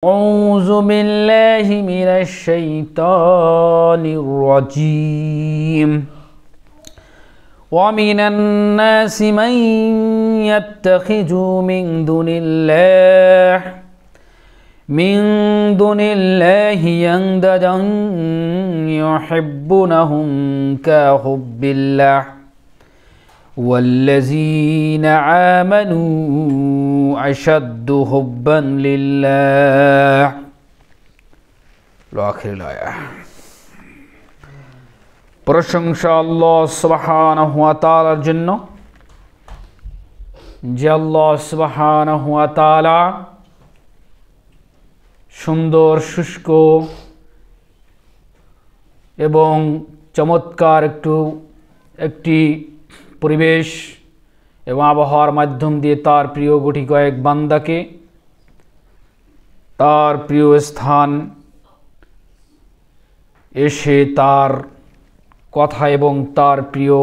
أعوذ بالله من الشيطان الرجيم ومن الناس من يتخذ من دون الله أندادا يحبونهم كحب الله والذين آمنوا أشد حبا لله آخر الآية। প্রশংসা আল্লাহ সুবহানাহু ওয়া তাআলার জন্য, যে আল্লাহ সুবহানাহু ওয়া তাআলা সুন্দর, শুষ্ক এবং চমৎকার একটি পরিবেশ এবং আবহাওয়ার মাধ্যম দিয়ে তার প্রিয় গুটি কয়েক বান্দাকে তার প্রিয় স্থান এসে তার কথা এবং তার প্রিয়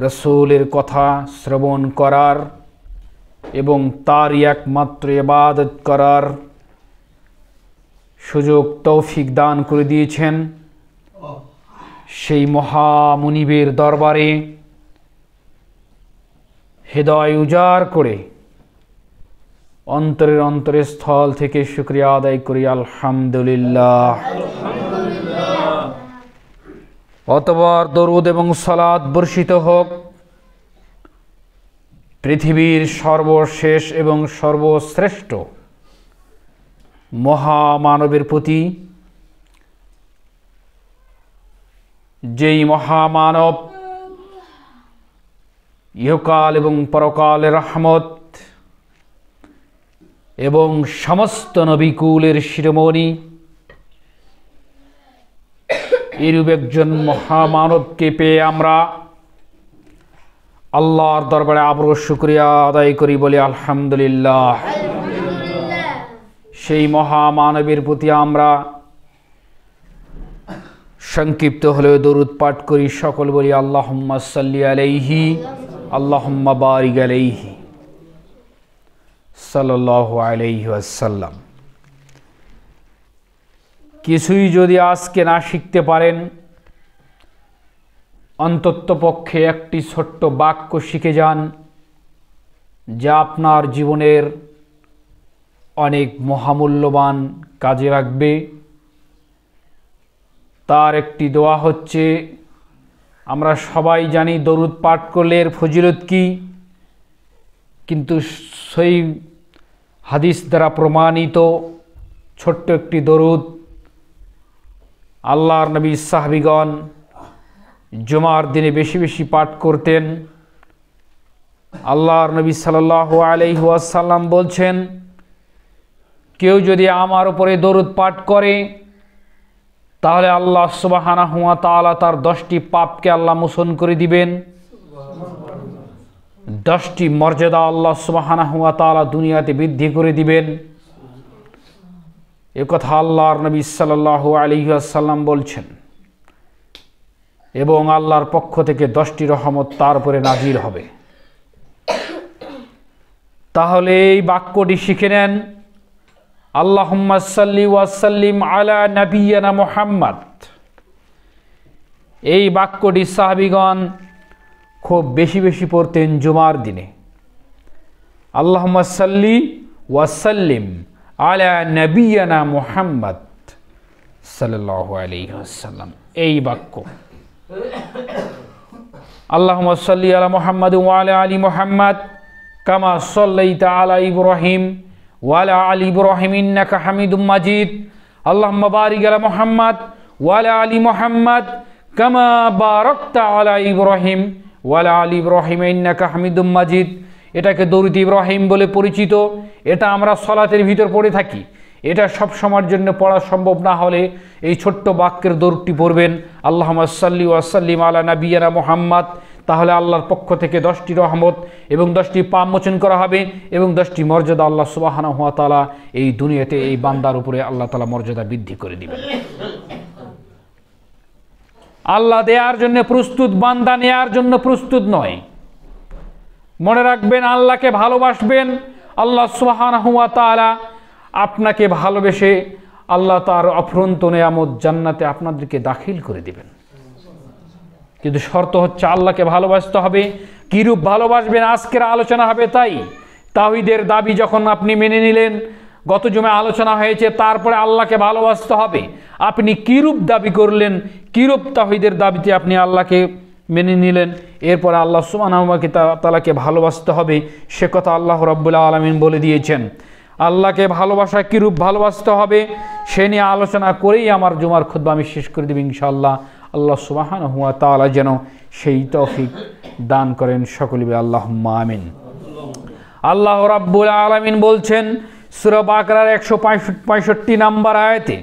রাসূলের কথা শ্রবণ করার এবং তার একমাত্র ইবাদত করার সুযোগ তৌফিক দান করে দিয়েছেন। সেই মহামুনিবের দরবারে হৃদয় উজাড় করে অন্তরের স্থল থেকে শুকরিয়া আদায় করি, আলহামদুলিল্লাহ। অতঃপর দরুদ এবং সালাত বর্ষিত হোক পৃথিবীর সর্বশেষ এবং সর্বশ্রেষ্ঠ মহামানবের প্রতি, যেই মহামানব ইহকাল এবং পরকালের রহমত এবং সমস্ত নবিকুলের শিরোমণি, এরূপ একজন মহামানবকে পেয়ে আমরা আল্লাহর দরবারে আবারও শুকরিয়া আদায় করি, বলি আলহামদুলিল্লাহ। সেই মহামানবের প্রতি আমরা সংক্ষিপ্ত হলেও দরুদ পাঠ করি, সকল বলি আল্লাহুম্মা সাল্লি আলাইহি আল্লাহুম্মা বারিক আলাইহি সাল্লাল্লাহু আলাইহি ওয়াসাল্লাম। কিছুই যদি আজকে না শিখতে পারেন, অন্ততপক্ষে একটি ছোট্ট বাক্য শিখে যান, যা আপনার জীবনের অনেক মহামূল্যবান কাজে লাগবে। তার একটি দোয়া হচ্ছে, আমরা সবাই জানি দরুদ পাঠ করলে এর ফজিলত কি, কিন্তু সেই হাদিস দ্বারা প্রমাণিত ছোট্ট একটি দরুদ আল্লাহর নবী সাহাবীগণ জুমার দিনে বেশি বেশি পাঠ করতেন। আল্লাহর নবী সাল্লাল্লাহু আলাইহি ওয়াসাল্লাম বলছেন, কেউ যদি আমার উপরে দরুদ পাঠ করে তাহলে আল্লাহ সুবহানাহু ওয়া তাআলা তার 10টি পাপকে আল্লাহ মোচন করে দিবেন। 10টি মর্যাদা আল্লাহ সুবহানাহু ওয়া তাআলা দুনিয়াতে বৃদ্ধি করে দিবেন। এ কথা আল্লাহর নবী সাল্লাল্লাহু আলাইহি ওয়াসাল্লাম বলছেন, এবং আল্লাহর পক্ষ থেকে 10টি রহমত তার উপরে নাজিল হবে। তাহলে এই বাক্যটি শিখে নেন, আল্লাহুম্মা সাল্লি ওয়া সাল্লিম আলা নাবিয়্যিনা মুহাম্মদ। এই বাক্যটি সাহাবীগণ খুব বেশি বেশি পড়তেন জুমার দিনে। আল্লাহুম্মা সাল্লি ওয়া সাল্লিম আলা নাবিয়্যিনা মুহাম্মদ সাল্লাল্লাহু আলাইহি ওয়াসাল্লাম। এই বাক্য আল্লাহুম্মা সাল্লি আলা মুহাম্মাদ ওয়া আলা আলি মুহাম্মদ কামা সাল্লাইতা আলা ইব্রাহিম ওয়ালা আলি ইব্রাহিম ইন্নাকা হামিদুম মাজিদ। আল্লাহুম্মা বারিক আলা মুহাম্মদ ওয়ালা আলি মুহাম্মদ কামা বারাকতা আলা ইব্রাহিম ওয়ালা আলি ইব্রাহিম ইন্নাকা হামিদুম মাজিদ। এটাকে দরুদ ইব্রাহিম বলে পরিচিত। এটা আমরা সালাতের ভিতর পড়ে থাকি। এটা সব সময়ের জন্য পড়া সম্ভব না হলে এই ছোট্ট বাক্যের দরুদটি পড়বেন, আল্লাহুম্মা সাল্লি ওয়া সাল্লিম আলা নাবিয়্যিনা মুহাম্মদ। তাহলে আল্লাহর পক্ষ থেকে 10টি রহমত এবং 10টি পাপ মোচন করা হবে এবং 10টি মর্যাদা আল্লাহ সুবহানাহু ওয়া তাআলা এই দুনিয়াতে এই বান্দার উপরে আল্লাহ তাআলা মর্যাদা বৃদ্ধি করে দিবেন। আল্লাহ দেওয়ার জন্য প্রস্তুত, বান্দা নেয়ার জন্য প্রস্তুত নয়। মনে রাখবেন, আল্লাহকে ভালোবাসবেন, আল্লাহ সুবহানাহু ওয়া তাআলা আপনাকে ভালোবেসে আল্লাহ তার অফুরন্ত নেয়ামত জান্নাতে আপনাদেরকে দাখিল করে দিবেন। কিন্তু শর্ত হচ্ছে আল্লাহকে ভালোবাসতে হবে। কিরূপ ভালোবাসবেন আজকের আলোচনা হবে। তাই তাওহীদের দাবি যখন আপনি মেনে নিলেন, গত জুমে আলোচনা হয়েছে, তারপরে আল্লাহকে ভালোবাসতে হবে। আপনি কিরূপ দাবি করলেন, কিরূপ তাওহীদের দাবিতে আপনি আল্লাহকে মেনে নিলেন, এরপরে আল্লাহ সুবহানাহু ওয়া তাআলাকে ভালোবাসতে হবে, সে কথা আল্লাহ রাব্বুল আলামিন বলে দিয়েছেন। আল্লাহকে ভালোবাসা কিরূপ ভালোবাসতে হবে সে নিয়ে আলোচনা করেই আমার জুমার খুতবা আমি শেষ করে দেব ইনশাআল্লাহ। আল্লাহ সুবহানাহু ওয়া তাআলা যেন সেই তৌফিক দান করেন। সকলে বলি আল্লাহুম্মা আমিন। আল্লাহ রাব্বুল আলামিন বলছেন সূরা বাকারার 165 নম্বর আয়াতে,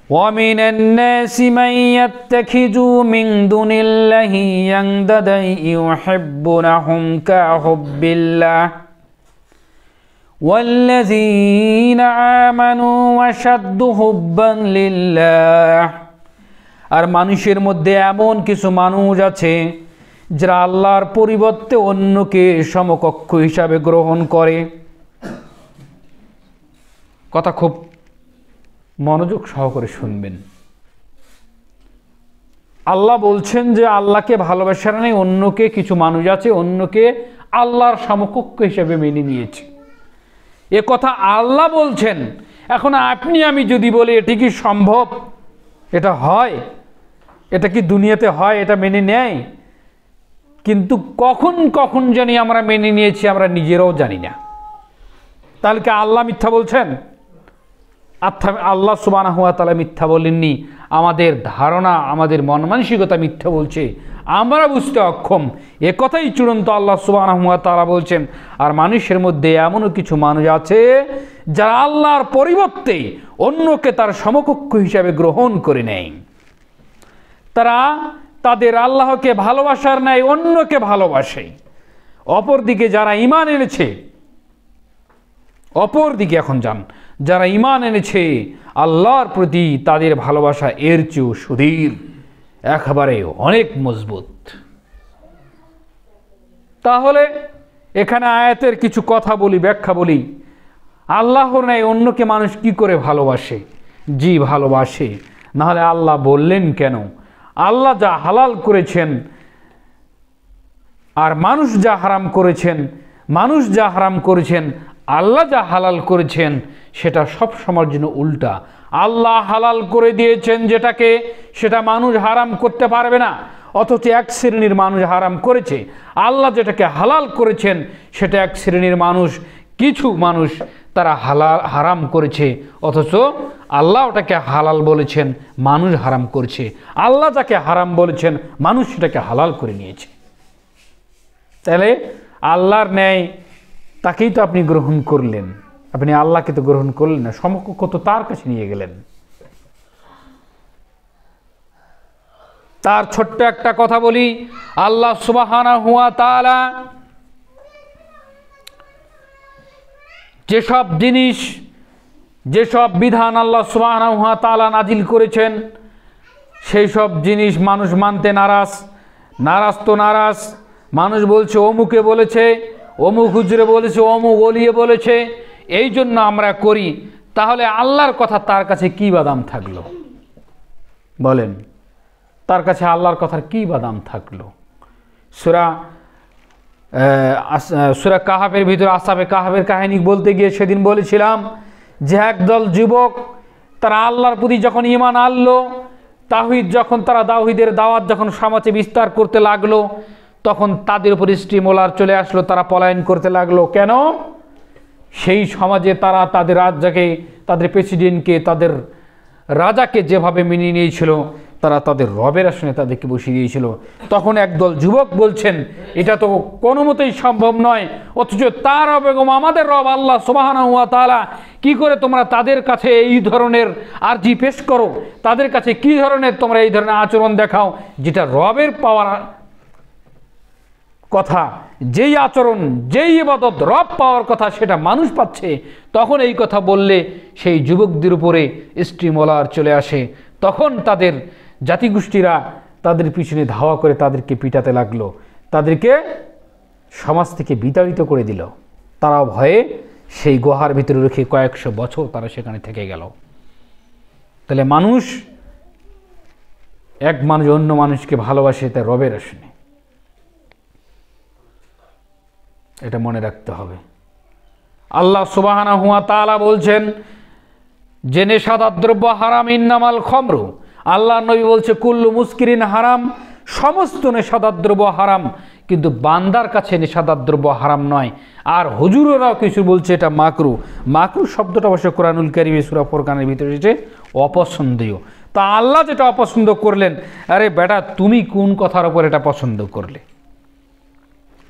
وَمِنَ النَّاسِ مَن يَتَّخِذُ مِن دُونِ اللَّهِ أَندَادًا يُحِبُّونَهُمْ كَحُبِّ اللَّهِ وَالَّذِينَ آمَنُوا أَشَدُّ حُبًّا لِلَّهِ। আর মানুষের মধ্যে এমন কিছু মানুষ আছে যারা আল্লাহর পরিবর্তে অন্যকে সমকক্ষ হিসাবে গ্রহণ করে। কথা খুব মনোযোগ সহকারে শুনবেন। আল্লাহ বলছেন যে আল্লাহকে ভালোবাসার নেই, অন্যকে কিছু মানুষ আছে অন্যকে আল্লাহর সমকক্ষ হিসেবে মেনে নিয়েছে। এ কথা আল্লাহ বলছেন। এখন আপনি আমি যদি বলি এটি কি সম্ভব, এটা হয়, এটা কি দুনিয়াতে হয়, এটা মেনে নেয়? কিন্তু কখন কখন জানি আমরা মেনে নিয়েছি আমরা নিজেরাও জানি না। তাহলে কি আল্লাহ মিথ্যা বলছেন? আল্লাহ সুবহানাহু ওয়া তাআলা মিথ্যা বলেননি। আমাদের ধারণা, আমাদের মন মানসিকতা মিথ্যা বলছে, আমরা বুঝতে অক্ষম। এ কথাই চূড়ান্ত। আল্লাহ সুবহানাহু ওয়া তাআলা বলছেন আর মানুষের মধ্যে এমনও কিছু মানুষ আছে যারা আল্লাহর পরিবর্তে অন্যকে তার সমকক্ষ হিসাবে গ্রহণ করে নেয়। তারা তাদের আল্লাহকে ভালোবাসার ন্যায় অন্যকে ভালোবাসে। অপরদিকে যারা ঈমান এনেছে, অপরদিকে এখন যান, যারা ঈমান এনেছে আল্লাহর প্রতি তাদের ভালোবাসা এর চেয়েও সুদীর, একেবারে অনেক মজবুত। তাহলে এখানে আয়াতের কিছু কথা বলি, ব্যাখ্যা বলি। আল্লাহর ন্যায় অন্যকে মানুষ কি করে ভালোবাসে? জি ভালোবাসে, নাহলে আল্লাহ বললেন কেন? আল্লাহ যা হালাল করেছেন আর মানুষ যা হারাম করেছেন, মানুষ যা হারাম করেছেন, আল্লাহ যা হালাল করেছেন সেটা সব সময়ের জন্য উল্টা। আল্লাহ হালাল করে দিয়েছেন যেটাকে, সেটা মানুষ হারাম করতে পারবে না, অথচ এক শ্রেণীর মানুষ হারাম করেছে। আল্লাহ যেটাকে হালাল করেছেন সেটা এক শ্রেণীর মানুষ, কিছু মানুষ তারা হারাম করেছে, অথচ আল্লাহ ওটাকে হালাল বলেছেন, মানুষ হারাম করছে। আল্লাহ যাকে হারাম বলেছেন মানুষ সেটাকে হালাল করে নিয়েছে। তাহলে আল্লাহর ন্যায় তাকেই তো আপনি গ্রহণ করলেন, আপনি আল্লাহকে তো গ্রহণ করলেন না, সমকক্ষ তো তার কাছে নিয়ে গেলেন। তার ছোট্ট একটা কথা বলি, আল্লাহ সুবহানাহু ওয়া তাআলা যেসব জিনিস, যেসব বিধান আল্লাহ সুবহানাহু ওয়া তাআলা নাজিল করেছেন সেই সব জিনিস মানুষ মানতে নারাজ। নারাজ তো নারাজ, মানুষ বলছে অমুকে বলেছে, অমুক হুজুরে বলেছে, অমুক ওলিয়ে বলেছে, এই জন্য আমরা করি। তাহলে আল্লাহর কথা তার কাছে কি বাদাম থাকলো বলেন? তার কাছে আল্লাহর কথার কি বাদাম থাকলো? সূরা কাহাফের ভিতরে আসহাবে কাহাফের কাহিনী বলতে গিয়ে সেদিন বলেছিলাম যে একদল যুবক তারা আল্লাহর প্রতি যখন ঈমান আনলো, তাওহীদ যখন তারা তাওহীদের দাওয়াত যখন সমাজে বিস্তার করতে লাগলো, তখন তাদের উপর স্টিমুলার চলে আসলো, তারা পলায়ন করতে লাগলো। কেন? সেই সমাজে তারা তাদের রাজাকে, তাদের প্রেসিডেন্টকে, তাদের রাজাকে যেভাবে মেনে নিয়েছিল, তারা তাদের রবের আসনে তাদেরকে বসিয়ে দিয়েছিল। তখন একদল যুবক বলছেন এটা তো কোনো মতেই সম্ভব নয়, অথচ তার রব এবং আমাদের রব আল্লাহ সুবহানাহু ওয়া তাআলা, কি করে তোমরা তাদের কাছে এই ধরনের আরজি পেশ করো? তাদের কাছে কি ধরনের তোমরা এই ধরনের আচরণ দেখাও যেটা রবের পাওয়ার কথা, যেই আচরণ, যেই ইবাদত রব পাওয়ার কথা সেটা মানুষ পাচ্ছে। তখন এই কথা বললে সেই যুবকদের উপরে স্টিমুলার চলে আসে। তখন তাদের জাতিগোষ্ঠীরা তাদের পিছনে ধাওয়া করে তাদেরকে পিটাতে লাগলো, তাদেরকে সমাজ থেকে বিতাড়িত করে দিল। তারাও ভয়ে সেই গুহার ভিতরে রেখে কয়েকশো বছর তারা সেখানে থেকে গেল। তাহলে মানুষ, এক মানুষ অন্য মানুষকে ভালোবাসে তার রবের আসনে, এটা মনে রাখতে হবে। আল্লাহ সুবহানাহু ওয়া তাআলা বলছেন যে নেশাদার দ্রব্য হারাম, ইন্নামাল খমরু। আল্লাহ নবী বলছে কুল্লু মুস্কিরিন হারাম, সমস্ত নেশাদার দ্রব্য হারাম, কিন্তু বান্দার কাছে নেশাদার দ্রব্য হারাম নয়। আর হুজুরেরাও কিছু বলছে এটা মাকরু। মাকরু শব্দটা অবশ্য কোরআনুল কারীমে সূরা ফুরকানের ভিতরে এসেছে অপছন্দনীয়। তা আল্লাহ যেটা অপছন্দ করলেন, আরে বেটা তুমি কোন কথার উপর এটা পছন্দ করলে?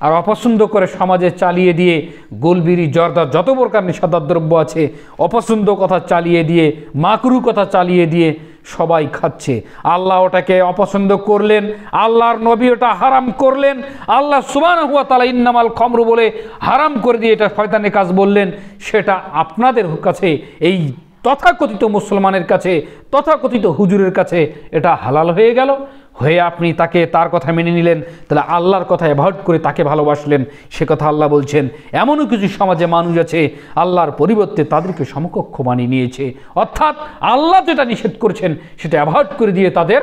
আর অপছন্দ করে সমাজে চালিয়ে দিয়ে গোলবিরি জর্দা যত প্রকার নেশাদার দ্রব্য আছে, অপছন্দ কথা চালিয়ে দিয়ে, মাকরু কথা চালিয়ে দিয়ে সবাই খাচ্ছে। আল্লাহ ওটাকে অপছন্দ করলেন, আল্লাহর নবী ওটা হারাম করলেন। আল্লাহ সুবহানাহু ওয়া তাআলা ইন্নামাল খমরু বলে হারাম করে দিয়ে এটা শয়তানের কাজ বললেন। সেটা আপনাদের কাছে, এই তথাকথিত মুসলমানের কাছে, তথাকথিত হুজুরের কাছে এটা হালাল হয়ে গেল। হয়ে আপনি তাকে, তার কথা মেনে নিলেন, তাহলে আল্লাহর কথা অ্যাভয়েড করে তাকে ভালোবাসলেন। সে কথা আল্লাহ বলছেন এমনও কিছু সমাজে মানুষ আছে আল্লাহর পরিবর্তে তাদেরকে সমকক্ষ বানিয়ে নিয়েছে, অর্থাৎ আল্লাহ যেটা নিষেধ করেছেন সেটা অ্যাভয়েড করে দিয়ে তাদের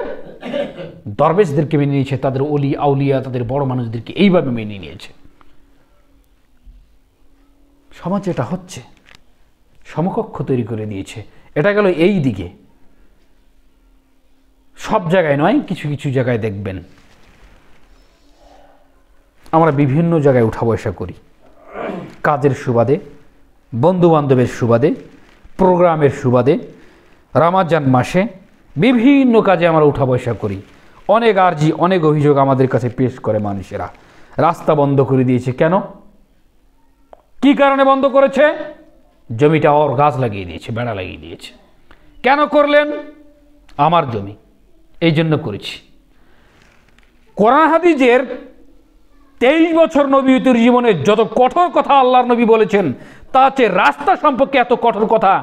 দরবেশদেরকে মেনে নিয়েছে, তাদের অলি আউলিয়া, তাদের বড় মানুষদেরকে এইভাবে মেনে নিয়েছে। সমাজে এটা হচ্ছে, সমকক্ষ তৈরি করে দিয়েছে। এটা গেল এই দিকে, সব জায়গায় নয়, কিছু কিছু জায়গায় দেখবেন আমরা বিভিন্ন জায়গায় উঠা বসা করি, কাজের সুবাদে, বন্ধু বান্ধবের সুবাদে, প্রোগ্রামের সুবাদে, রমজান মাসে বিভিন্ন কাজে আমরা উঠা বসা করি। অনেক আর্জি, অনেক অভিযোগ আমাদের কাছে পেশ করে মানুষেরা। রাস্তা বন্ধ করে দিয়েছে, কেন, কি কারণে বন্ধ করেছে? জমিটা ওর গাছ লাগিয়ে দিয়েছে, বেড়া লাগিয়ে দিয়েছে। কেন করলেন? আমার জমি, এই জন্য করেছি। কোরআন হাদিসের 23 বছর নবীর জীবনে যত কঠোর কথা আল্লাহর নবী বলেছেন, তা হচ্ছে রাস্তা সম্পর্কে এত কঠোর কথা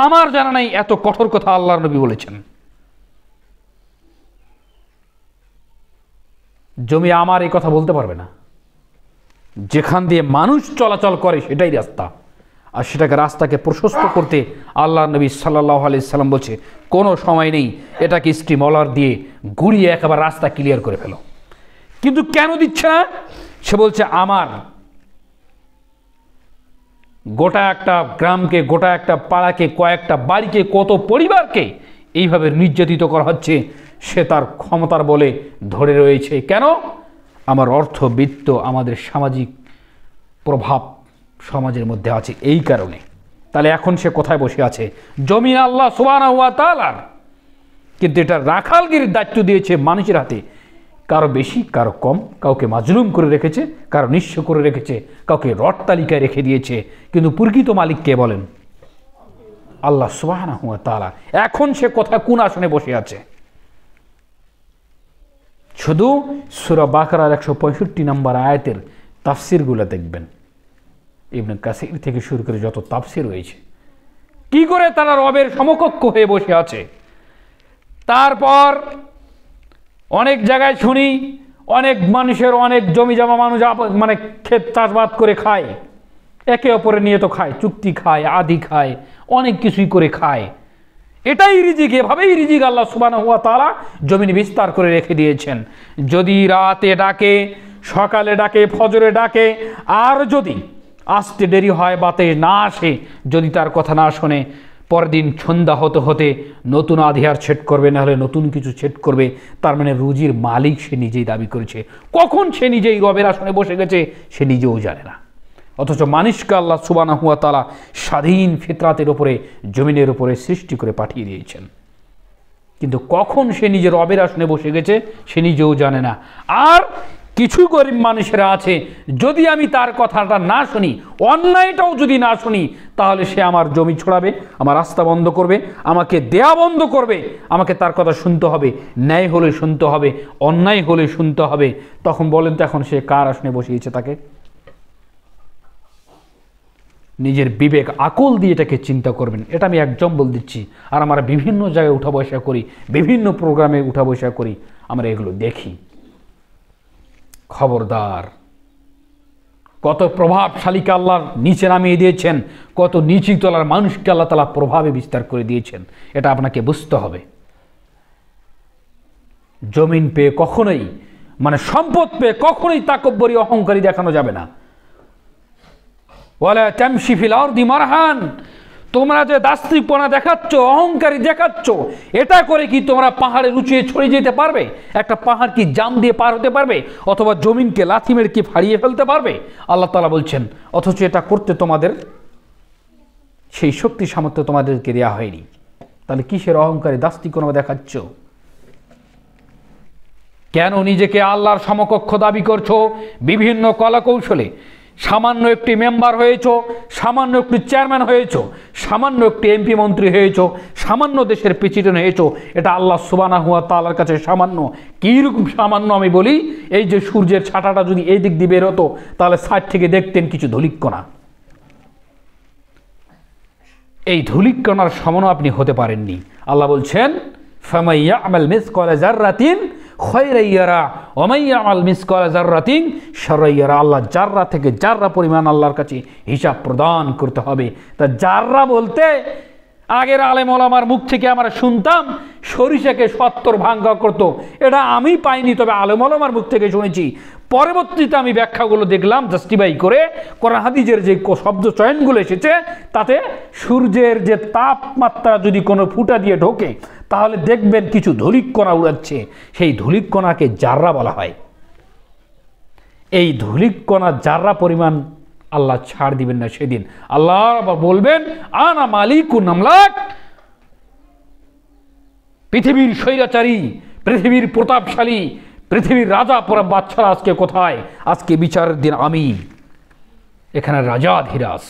আমার জানা নাই, এত কঠোর কথা আল্লাহর নবী বলেছেন। জমি আমার, এই কথা বলতে পারবে না। যেখান দিয়ে মানুষ চলাচল করে সেটাই রাস্তা, আর সেটাকে, রাস্তাকে প্রশস্ত করতে আল্লাহর নবী সাল্লাল্লাহু আলাইহি সাল্লাম বলছে কোনো সময় নেই, এটাকে স্টিমলার দিয়ে ঘুরিয়ে একেবারে রাস্তা ক্লিয়ার করে ফেলো। কিন্তু কেন দিচ্ছে না? সে বলছে আমার গোটা একটা গ্রামকে, গোটা একটা পাড়াকে, কয়েকটা বাড়িকে, কত পরিবারকে এইভাবে নির্যাতিত করা হচ্ছে, সে তার ক্ষমতার বলে ধরে রয়েছে। কেন? আমার অর্থবিত্ত, আমাদের সামাজিক প্রভাব সমাজের মধ্যে আছে, এই কারণে। তাহলে এখন সে কোথায় বসে আছে? জমি আল্লাহ সুবহানাহু ওয়া তাআলার, কিন্তু এটা রাখালগিরির দায়িত্ব দিয়েছে মানুষের হাতে। কারো বেশি, কারো কম, কাউকে মাজলুম করে রেখেছে, কারো নিঃস্ব করে রেখেছে, কাউকে রড তালিকায় রেখে দিয়েছে। কিন্তু প্রকৃত মালিক কে বলেন? আল্লাহ সুবহানাহু ওয়া তাআলা। এখন সে কোথায়, কোন আসনে বসে আছে? শুধু সূরা বাকারার 165 নম্বর আয়াতের তাফসিরগুলো দেখবেন, ইবনে কাসির থেকে শুরু করে যত তাফসির রয়েছে, কি করে তারা রবের সমকক্ষ হয়ে বসে আছে। তারপর অনেক জায়গায় শুনি অনেক মানুষের অনেক জমি জমা, মানুষ মানে ক্ষেত চাষবাদ করে খায়, একে অপরের নিয়ে তো খায়, চুক্তি খায়, আদি খায়, অনেক কিছুই করে খায়। এটাই রিজিক, এভাবেই রিজিক আল্লাহ সুবহানাহু ওয়া তাআলা জমিনে বিস্তার করে রেখে দিয়েছেন। যদি রাতে ডাকে, সকালে ডাকে, ফজরে ডাকে, আর যদি আসতে দেরি হয়, বাতে না আসে, যদি তার কথা না শোনে, পরের দিন সন্ধ্যা হতে হতে নতুন আধিয়ার ছেদ করবে, নাহলে নতুন কিছু ছেদ করবে। তার মানে রুজির মালিক সে নিজেই দাবি করেছে। কখন সে নিজেই রবের আসনে বসে গেছে সে নিজেও জানে না। অথচ মানুষকে আল্লাহ সুবহানাহু ওয়া তাআলা স্বাধীন ফিতরাতের উপরে, জমিনের উপরে সৃষ্টি করে পাঠিয়ে দিয়েছেন, কিন্তু কখন সে নিজের রবের আসনে বসে গেছে সে নিজেও জানে না। আর কিছু গরিব মানুষেরা আছে, যদি আমি তার কথাটা না শুনি, অন্যায়টাও যদি না শুনি, তাহলে সে আমার জমি ছড়াবে, আমার রাস্তা বন্ধ করবে, আমাকে দেয়া বন্ধ করবে। আমাকে তার কথা শুনতে হবে, ন্যায় হলে শুনতে হবে, অন্যায় হলে শুনতে হবে। তখন বলেন তো, এখন সে কার আসনে বসিয়েছে তাকে? নিজের বিবেক আকল দিয়ে এটাকে চিন্তা করবেন। এটা আমি এক্সাম্পল দিচ্ছি। আর আমরা বিভিন্ন জায়গায় উঠা বসা করি, বিভিন্ন প্রোগ্রামে উঠা বসা করি, আমরা এগুলো দেখি। খবরদার, কত প্রভাবশালীকে আল্লাহ নিচে নামিয়ে দিয়েছেন, কত নিচু তলার মানুষকে আল্লাহ তাআলা প্রভাবে বিস্তার করে দিয়েছেন। এটা আপনাকে বুঝতে হবে। জমিন পেয়ে কখনোই, মানে সম্পদ পেয়ে কখনোই তাকব্বরি অহংকারী দেখানো যাবে না। ওয়ালা তামশি ফিল আরদি মারহান, তোমরা যে দাস্তিপনা দেখাচ্ছ, অহংকারী দেখাচ্ছ, এটা করে কি তোমরা পাহাড়ে লুচিয়ে ছড়িয়ে যেতে পারবে? একটা পাহাড় কি জাম দিয়ে পার হতে পারবে? অথবা জমিনকে লাথি মেরে কি ফাড়িয়ে ফেলতে পারবে? আল্লাহ তাআলা বলছেন, অথচ এটা করতে তোমাদের সেই শক্তি সামর্থ্য তোমাদেরকে দেওয়া হয়নি। তাহলে কিসের অহংকারী দাস্তিপনা দেখাচ্ছ? কেন নিজেকে আল্লাহর সমকক্ষ দাবি করছো বিভিন্ন কলাকৌশলে? সামান্য একটি মেম্বার হয়েছো, সামান্য একটি চেয়ারম্যান হয়েছো, সামান্য একটি এমপি মন্ত্রী হয়েছো, সামান্য দেশের প্রেসিডেন্ট হয়েছো, এটা আল্লাহ সুবহানাহু ওয়া তাআলার কাছে সামান্য। কীরকম সামান্য আমি বলি, এই যে সূর্যের ছাটাটা যদি এই দিক দিয়ে বের হতো, তাহলে সাইড থেকে দেখতেন কিছু ধূলিকণা। এই ধূলিকণার সমান আপনি হতে পারেননি। আল্লাহ বলছেন, ফামান ইয়া'মাল মিসকালা যাররাতিন খায়রান ইয়ারা ওয়া মান ইয়া'মাল মিসকালা যাররাতিন শাররান ইয়ারা। আল্লাহ জাররা থেকে জাররা পরিমাণ আল্লাহর কাছে হিসাব প্রদান করতে হবে। তা জাররা বলতে আগের আলেম ওলামার মুখ থেকে আমরা শুনতাম সরিষাকে 70 ভাঙ্গা করত, এটা আমি পাইনি, তবে আলেম ওলামার মুখ থেকে শুনেছি। পরবর্তীতে আমি ব্যাখ্যাগুলো দেখলাম জাস্টিফাই করে, কোরআন হাদিসের যে শব্দ চয়নগুলো এসেছে তাতে সূর্যের যে তাপমাত্রা যদি কোনো ফুটা দিয়ে ঢোকে, তাহলে দেখবেন কিছু ধূলিকণা উড়াচ্ছে, সেই ধূলিকণাকে জাররা বলা হয়। এই ধূলিকণা জাররা পরিমাণ আল্লাহ ছাড় দিবেন না সেদিন। আল্লাহ আবার বলবেন, আনা মালিকুন আমলাক, পৃথিবীর স্বৈরাচারী, পৃথিবীর প্রতাপশালী, পৃথিবীর রাজা পরা বাচ্চারা আজকে কোথায়? আজকে বিচারের দিন আমি এখানে রাজা ধীরাজ।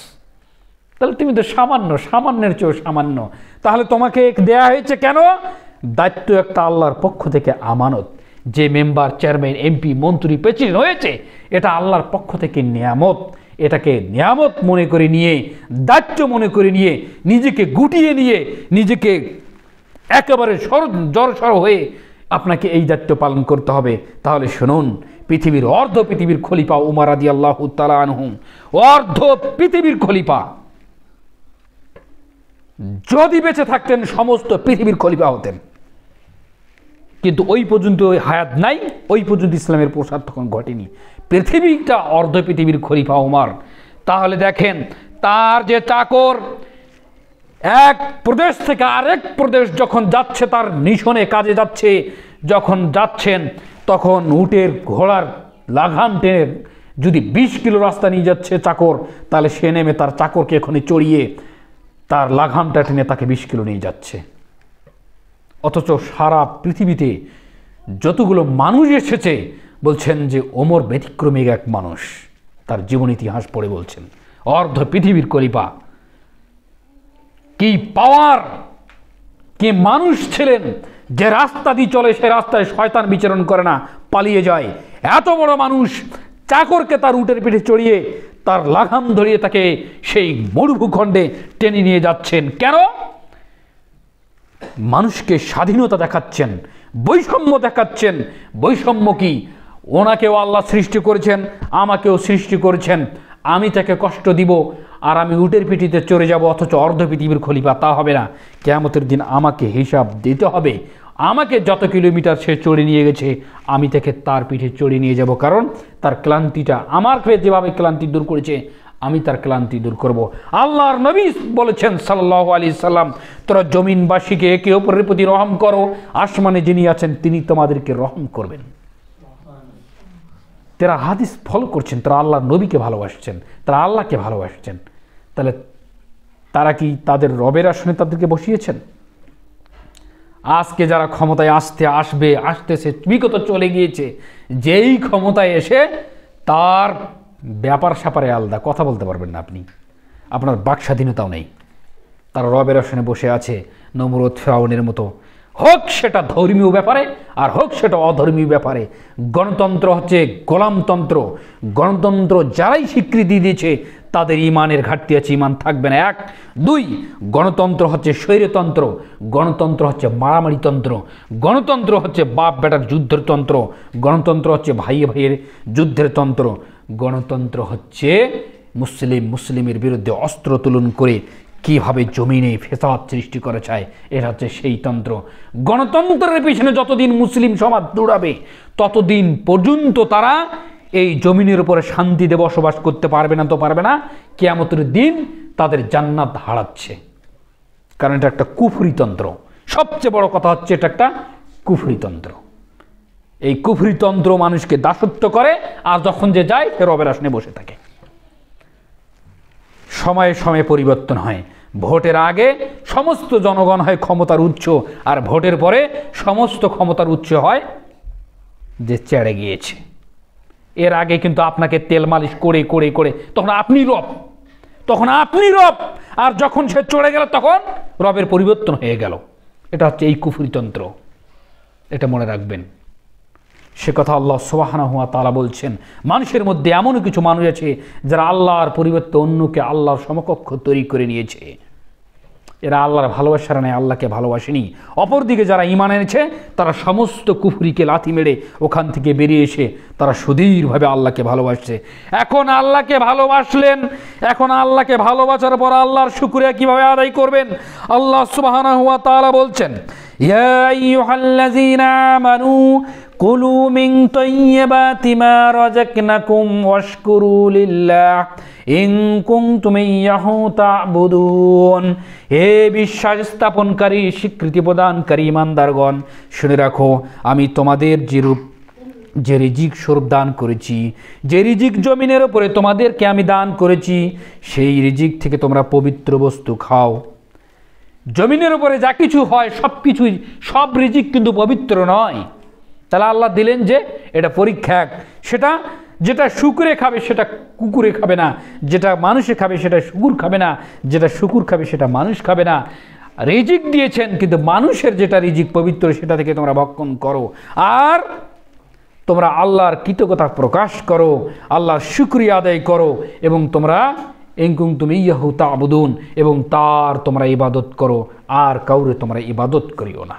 তাহলে তুমি তো সামান্য, সামান্যের চেয়েও সামান্য। তাহলে তোমাকে দেয়া হয়েছে কেন? দায়িত্ব একটা আল্লাহর পক্ষ থেকে আমানত। যে মেম্বার, চেয়ারম্যান, এমপি, মন্ত্রী, প্রেসিডেন্ট হয়েছে, এটা আল্লাহর পক্ষ থেকে নিয়ামত। এটাকে নিয়ামত মনে করে নিয়ে, দায়িত্ব মনে করে নিয়ে, নিজেকে গুটিয়ে নিয়ে, নিজেকে একেবারে জড়সড় হয়ে আপনাকে এই দায়িত্ব পালন করতে হবে। তাহলে শুনুন, পৃথিবীর অর্ধ পৃথিবীর খলিফা উমর রাদিয়াল্লাহু তাআলা আনহু, অর্ধ পৃথিবীর খলিফা, যদি বেঁচে থাকতেন সমস্ত পৃথিবীর খলিফা হতেন। কিন্তু ওই পর্যন্ত হায়াত নাই, ওই পর্যন্ত ইসলামের প্রসার তখন ঘটেনি। পৃথিবীটা অর্ধ পৃথিবীর খলিফা উমর। তাহলে দেখেন, তার যে চাকর এক প্রদেশ থেকে আরেক প্রদেশ যখন যাচ্ছে, তার মিশনে কাজে যাচ্ছে, যখন যাচ্ছেন তখন উটের ঘোড়ার লাগাম টেনে যদি 20 কিলো রাস্তা নিয়ে যাচ্ছে চাকর, তাহলে সে নেমে তার চাকরকে এখানে চড়িয়ে তার লাগামটা টেনে তাকে 20 কিলো নিয়ে যাচ্ছে। অথচ সারা পৃথিবীতে যতগুলো মানুষ এসেছে, বলছেন যে ওমর ব্যতিক্রমী এক মানুষ। তার জীবন ইতিহাস পড়ে বলছেন, অর্ধ পৃথিবীর খলিফা, কি পাওয়ার, কি মানুষ ছিলেন। যে রাস্তা দিয়ে চলে সে রাস্তায় শয়তান বিচরণ করে না, পালিয়ে যায়। এত বড় মানুষ চাকরকে তার উটের পিঠে চড়িয়ে তার লাগাম ধরিয়ে তাকে সেই মরুভূখণ্ডে টেনে নিয়ে যাচ্ছেন। কেন? মানুষকে স্বাধীনতা দেখাচ্ছেন, বৈষম্য দেখাচ্ছেন। বৈষম্য কি? ওনাকেও আল্লাহ সৃষ্টি করেছেন, আমাকেও সৃষ্টি করেছেন, আমি তাকে কষ্ট দিব আর আমি উটের পিঠিতে চড়ে যাব, অথচ অর্ধ পৃথিবীর খলিফা। তা হবে না। কিয়ামতের দিন আমাকে হিসাব দিতে হবে। আমাকে যত কিলোমিটার সে চড়ে নিয়ে গেছে, আমি তাকে তার পিঠে চড়ে নিয়ে যাব। কারণ তার ক্লান্তিটা আমার যেভাবে ক্লান্তি দূর করেছে, আমি তার ক্লান্তি দূর করব। আল্লাহর নবী বলেছেন সাল্লাল্লাহু আলাইহি সাল্লাম, তোরা জমিনবাসীকে একে অপরের প্রতি রহম করো, আসমানে যিনি আছেন তিনি তোমাদেরকে রহম করবেন। তারা হাদিস ফলো করছেন, তারা আল্লাহর নবীকে ভালোবাসছেন, তারা আল্লাহকে ভালোবাসছেন। তাহলে তারা কি তাদের রবের আসনে তাদেরকে বসিয়েছেন? আজকে যারা ক্ষমতায় আসতেছে, বিগত চলে গিয়েছে, যেই ক্ষমতায় এসে তার ব্যাপার স্যাপারে আলাদা, কথা বলতে পারবেন না আপনি, আপনার বাক স্বাধীনতাও নেই। তারা রবের আসনে বসে আছে নমরুদ, ফিরাউনের মতো। হোক সেটা ধর্মীয় ব্যাপারে আর হোক সেটা অধর্মীয় ব্যাপারে, গণতন্ত্র হচ্ছে গোলামতন্ত্র। গণতন্ত্র যারাই স্বীকৃতি দিয়েছে তাদের ইমানের ঘাটতি আছে, ইমান থাকবে না। 1, 2, গণতন্ত্র হচ্ছে স্বৈরতন্ত্র, গণতন্ত্র হচ্ছে মারামারিতন্ত্র, গণতন্ত্র হচ্ছে বাপ বেটার যুদ্ধের তন্ত্র, গণতন্ত্র হচ্ছে ভাইয়ে ভাইয়ের যুদ্ধের তন্ত্র। গণতন্ত্র হচ্ছে মুসলিমের বিরুদ্ধে অস্ত্র তুলন করে কিভাবে জমিনে ফেসাদ সৃষ্টি করে চায়, এটা হচ্ছে সেই তন্ত্র। গণতন্ত্রের পিছনে যতদিন মুসলিম সমাজ দৌড়াবে ততদিন পর্যন্ত তারা এই জমিনের উপরে শান্তিতে বসবাস করতে পারবে না, তো পারবে না, কিয়ামতের দিন তাদের জান্নাত হারাচ্ছে। কারণ এটা একটা কুফরি তন্ত্র। সবচেয়ে বড় কথা হচ্ছে এটা একটা কুফরি তন্ত্র। এই কুফরি তন্ত্র মানুষকে দাসত্ব করে, আর যখন যে যায় সে রবের আসনে বসে থাকে। সময়ে সময়ে পরিবর্তন হয়। ভোটের আগে সমস্ত জনগণ হয় ক্ষমতার উৎস, আর ভোটের পরে সমস্ত ক্ষমতার উৎস হয় যে চেড়ে গিয়েছে। এর আগে কিন্তু আপনাকে তেল মালিশ করে করে করে তখন আপনি রব, আর যখন সে চড়ে গেল তখন রবের পরিবর্তন হয়ে গেল। এটা হচ্ছে এই কুফরিতন্ত্র, এটা মনে রাখবেন। সে কথা আল্লাহ সুবহানাহু ওয়া তাআলা বলছেন, মানুষের মধ্যে এমন কিছু মানুষ আছে যারা আল্লাহর পরিবর্তে অন্যকে আল্লাহর সমকক্ষ তৈরি করে নিয়েছে। এরা আল্লাহর ভালোবাসার নেই, আল্লাহকে ভালোবাসেনি। অপরদিকে যারা ঈমান এনেছে তারা সমস্ত কুফরিকে লাথি মেরে ওখান থেকে বেরিয়ে এসে তারা সুদীর্ঘভাবে আল্লাহকে ভালোবাসছে। এখন আল্লাহকে ভালোবাসার পর আল্লাহর শুকরিয়া কিভাবে আদায় করবেন? আল্লাহ সুবহানাহু ওয়া তাআলা বলছেন, ইয়া আইয়ুহাল্লাযীনা আমানু কুলু মিন তাইয়্যিবাতি মা রাযাকনাকুম ওয়াশকুরু লিল্লাহ ইন কুনতুম ইয়্যাহু তা'বুদুন। হে বিশ্বাস স্থাপনকারী, স্বীকৃতি প্রদানকারী ঈমানদারগণ, শুনে রাখো, আমি তোমাদের যে রিজিক স্বরূপ দান করেছি, যে রিজিক জমিনের উপরে তোমাদেরকে আমি দান করেছি, সেই রিজিক থেকে তোমরা পবিত্র বস্তু খাও। জমিনের উপরে যা কিছু হয় সব রিজিক কিন্তু পবিত্র নয়। তাহলে আল্লাহ দিলেন যে এটা পরীক্ষা। যেটা শুকুরে খাবে সেটা কুকুরে খাবে না, যেটা মানুষে খাবে সেটা শুকুর খাবে না, যেটা শুকুর খাবে সেটা মানুষ খাবে না। রিজিক দিয়েছেন, কিন্তু মানুষের যেটা রিজিক পবিত্র সেটা থেকে তোমরা ভক্ষণ করো, আর তোমরা আল্লাহর কৃতজ্ঞতা প্রকাশ করো, আল্লাহর শুকরিয়া আদায় করো, এবং তোমরা ইন কুনতুম ইয়্যাহু তা'বুদুন, এবং তার তোমরা ইবাদত করো, আর কাউরে তোমরা ইবাদত করিও না।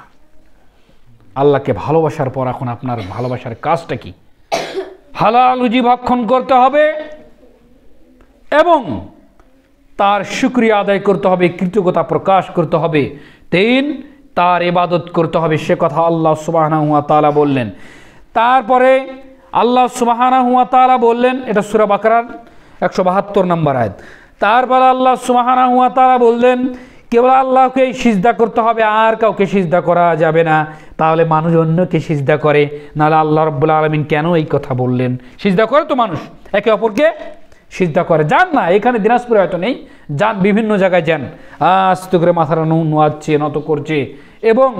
আল্লাহকে ভালোবাসার পর এখন আপনার ভালোবাসার কাজটা কি? হালাল রুজি ভক্ষণ করতে হবে এবং তার শুকরিয়া আদায় করতে হবে, কৃতজ্ঞতা প্রকাশ করতে হবে। 3, তার ইবাদত করতে হবে। সে কথা আল্লাহ সুবহানাহু ওয়া তাআলা বললেন। তারপরে আল্লাহ সুবহানাহু ওয়া তাআলা বললেন, এটা সূরা বাকারার 172 নম্বর আয়াত। তারপরে আল্লাহ সুবহানাহু ওয়া তাআলা বললেন, কেবল আল্লাহকে সিজদা করতে হবে, আর কাউকে সিজদা করা যাবে না। তাহলে মানুষ অন্যকে সিজদা করে, নাহলে আল্লাহ রাব্বুল আলামিন কেন এই কথা বললেন? সিজদা করে তো মানুষ, একে অপরকে সিজদা করে। যান না, এখানে দিনাজপুরে হয়তো নেই, যান বিভিন্ন জায়গায় যান, আস্তে করে মাথাটা নোয়াচ্ছে, নত করছে এবং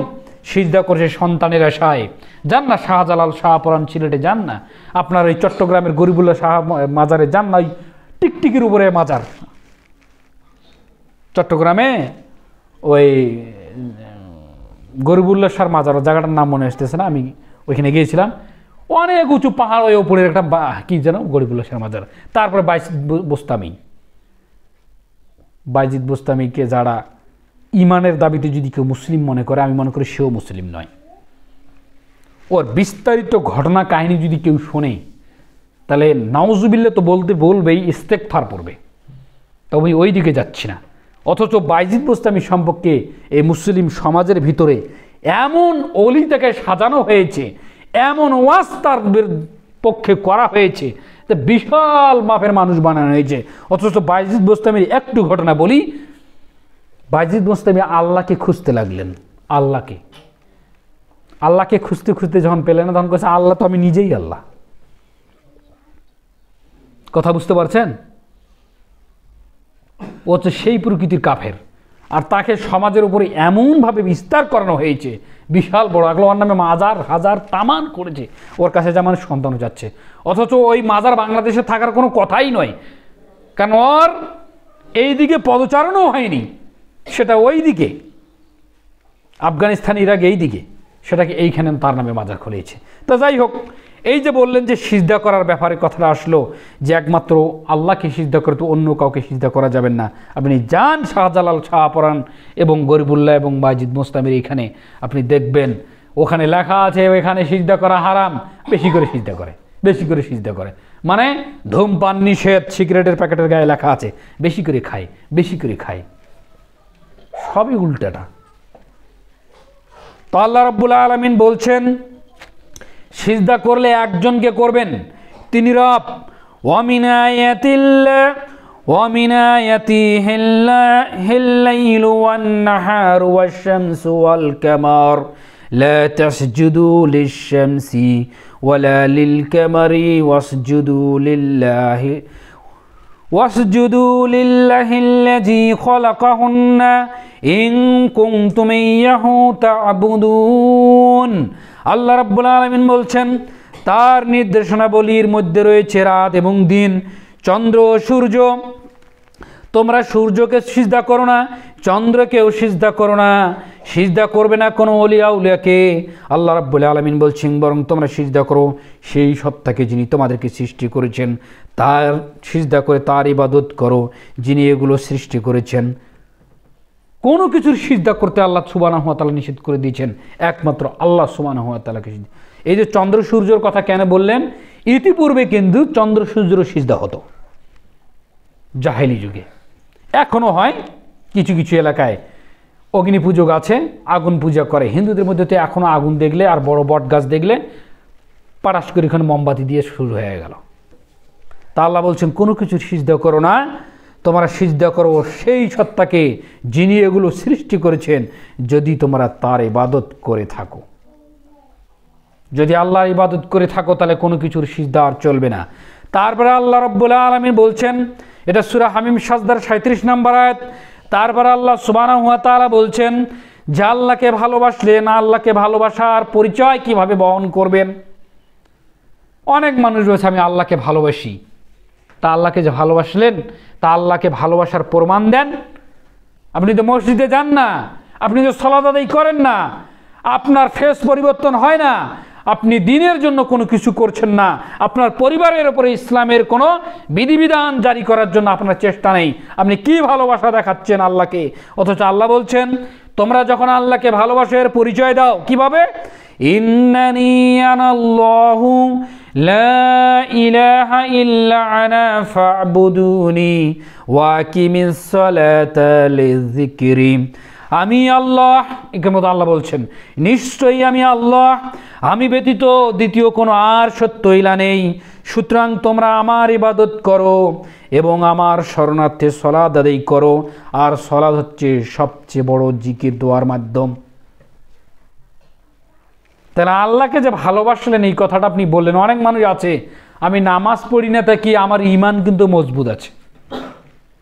সিজদা করছে সন্তানের আশায়। যান না শাহজালাল, শাহপরান, সিলেটে যান না, আপনার ওই চট্টগ্রামের গরিবুল্লাহ শাহ মাজারে যান না, ওই টিকটিকির উপরে মাজার চট্টগ্রামে, ওই গরিবুল্লাহ শাহর মাজার, জায়গাটার নাম মনে আসতেছে না, আমি ওইখানে গিয়েছিলাম। অনেক উঁচু পাহাড়, ওই উপরের একটা কি যেন গরিবুল্লাহ শাহর মাজার। তারপরে বাইজিদ বোস্তামিকে যারা ইমানের দাবিতে যদি কেউ মুসলিম মনে করে, আমি মনে করি সেও মুসলিম নয়। ওর বিস্তারিত ঘটনা কাহিনী যদি কেউ শোনে, তাহলে নাউজুবিল্লাহ তো বলবেই, ইস্তেগফার পড়বে। তবে ওই দিকে যাচ্ছি না। অথচ বাইজিদ বোস্তামি সম্পর্কে এই মুসলিম সমাজের ভিতরে এমন অলি তাকে সাজানো হয়েছে, এমন ওয়াজ তার পক্ষে করা হয়েছে, বিশাল মাপের মানুষ বানানো হয়েছে। অথচ বাইজিদ বোস্তামির একটু ঘটনা বলি। বাইজিদ বোস্তামি আল্লাহকে খুঁজতে লাগলেন। আল্লাহকে খুঁজতে খুঁজতে যখন পেলেন না, তখন বলছে, আল্লাহ তো আমি নিজেই আল্লাহ। কথা বুঝতে পারছেন? ও হচ্ছে সেই প্রকৃতির কাফের, আর তাকে সমাজের উপরে এমনভাবে বিস্তার করানো হয়েছে, বিশাল বড়। আগলো ওর নামে মাজার হাজার তামান করেছে, ওর কাছে যেমন সন্তানও যাচ্ছে। অথচ ওই মাজার বাংলাদেশে থাকার কোনো কথাই নয়, কারণ ওর এই দিকে পদচারণও হয়নি, সেটা ওই দিকে আফগানিস্তান, ইরাক এই দিকে, সেটাকে এইখানে তার নামে মাজার খুলেছে। তা যাই হোক, এই যে বললেন যে সিজদা করার ব্যাপারে কথাটা আসলো, যে একমাত্র আল্লাহকে সিজদা করতে অন্য কাউকে সিজদা করা যাবেন না। আপনি যান শাহজালাল, শাহপরান এবং গরিবুল্লাহ এবং বাইজিদ বোস্তামির এখানে, আপনি দেখবেন ওখানে লেখা আছে এখানে সিজদা করা হারাম, বেশি করে সিজদা করে। বেশি করে সিজদা করে, মানে ধূমপান নিষেধ, সিগারেটের প্যাকেটের গায়ে লেখা আছে বেশি করে খায়, বেশি করে খায়, সবই উল্টাটা। তো আল্লাহ রাব্বুল আলামিন বলছেন সিজদা করলে একজনকে করবেন, তিনি রব। ومن آياته الليل والنهار والشمس والقمر لا تسجدوا للشمس ولا للقمر واسجدوا لله الذي خلقهن إن كنتم إياه تعبدون। আল্লাহ রাব্বুল আলামিন বলছেন তার নির্দেশনাবলীর মধ্যে রয়েছে রাত এবং দিন, চন্দ্র সূর্য। তোমরা সূর্যকে সিজদা করো না, চন্দ্রকেও সিজদা করো না, সিজদা করবে না কোনো ওলিয়া উলিয়াকে। আল্লাহ রাব্বুল আলামিন বলছেন বরং তোমরা সিজদা করো সেই সত্তাকে যিনি তোমাদেরকে সৃষ্টি করেছেন, তার সিজদা করে তার ইবাদত করো যিনি এগুলো সৃষ্টি করেছেন। কোনো কিছুর সিজদা করতে আল্লাহ সুবহানাহু ওয়া তাআলা নিষেধ করে দিয়েছেন, একমাত্র আল্লাহ সুবহানাহু ওয়া তাআলাকে। এই যে চন্দ্র সূর্যের কথা কেন বললেন, ইতিপূর্বে কিন্তু চন্দ্র সূর্যেরও সিজদা হতো জাহেলি যুগে, এখনো হয় কিছু কিছু এলাকায়। অগ্নি পূজক আছে, আগুন পূজা করে। হিন্দুদের মধ্যে তো এখনো আগুন দেখলে আর বড় বট গাছ দেখলে পারাস করে এখানে মোমবাতি দিয়ে শুরু হয়ে গেল। তা আল্লাহ বলছেন কোনো কিছুর সিজদা করো না, তোমরা সিজদা করো সেই সত্তাকে যিনি এগুলো সৃষ্টি করেছেন, যদি তোমরা তার ইবাদত করে থাকো। যদি আল্লাহর ইবাদত করে থাকো তাহলে কোনো কিছুর সিজদা আর চলবে না। তারপরে আল্লাহ রাব্বুল আলামিন বলছেন, এটা সূরা হামিম সাজদার 37 নম্বর আয়াত। তারপরে আল্লাহ সুবহানাহু ওয়া তাআলা বলছেন যে আল্লাহকে ভালোবাসলেন, আল্লাহকে ভালোবাসার পরিচয় কিভাবে বহন করবেন। অনেক মানুষ রয়েছে আমি আল্লাহকে ভালোবাসি, তা আল্লাহকে যে ভালোবাসলেন তা আল্লাহকে ভালোবাসার প্রমাণ দেন। আপনি তো মসজিদে যান না, আপনি তো সালাত আদায় করেন না, আপনার ফেস পরিবর্তন হয় না, আপনি দিনের জন্য কোনো কিছু করছেন না, আপনার পরিবারের উপরে ইসলামের কোনো বিধিবিধান জারি করার জন্য আপনার চেষ্টা নেই, আপনি কি ভালোবাসা দেখাচ্ছেন আল্লাহকে? অথচ আল্লাহ বলছেন তোমরা যখন আল্লাহকে ভালোবাসার পরিচয় দাও কিভাবে, ইন্নানি আনাল্লাহু লা ইলাহা ইল্লা আনা ফা'বুদুনি ওয়া আকিমিস সালাতা লিযিকরি। আমি আল্লাহ, এখানে আল্লাহ বলছেন নিশ্চয়ই আমি আল্লাহ, আমি ব্যতীত দ্বিতীয় কোনো আর সত্য ইলা নেই, সুতরাং তোমরা আমার ইবাদত করো এবং আমার শরণার্থে সালাত আদায় করো। আর সালাত হচ্ছে সবচেয়ে বড় জিকির দোয়ার মাধ্যম। তাহলে আল্লাহকে যে ভালোবাসলেন এই কথাটা আপনি বললেন। অনেক মানুষ আছে আমি নামাজ পড়ি না তাই কি আমার ঈমান কিন্তু মজবুত আছে।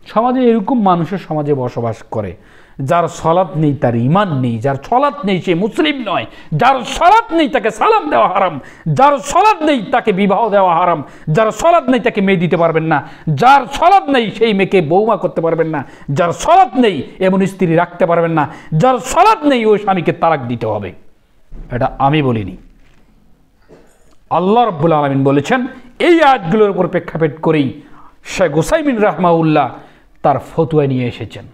সমাজে এরকম মানুষের সমাজে বসবাস করে, যার সালাত নেই তার ঈমান নেই, যার সালাত নেই সে মুসলিম নয়, যার সালাত নেই তাকে সালাম দেওয়া হারাম, যার সালাত নেই তাকে বিবাহ দেওয়া হারাম, যার সালাত নেই তাকে মেয়ে দিতে পারবেন না, যার সালাত নেই সেই মেয়েকে বৌমা করতে পারবেন না, যার সালাত নেই এমন স্ত্রী রাখতে পারবেন না, যার সালাত নেই ওই স্বামীকে তালাক দিতে হবে। এটা আমি বলিনি, আল্লাহ রাব্বুল আলামিন বলেছেন। এই আয়াতগুলোর উপর প্রেক্ষাপট করেই শেখ উসাইমিন রাহমাহুল্লাহ তার ফতোয়া নিয়ে এসেছেন,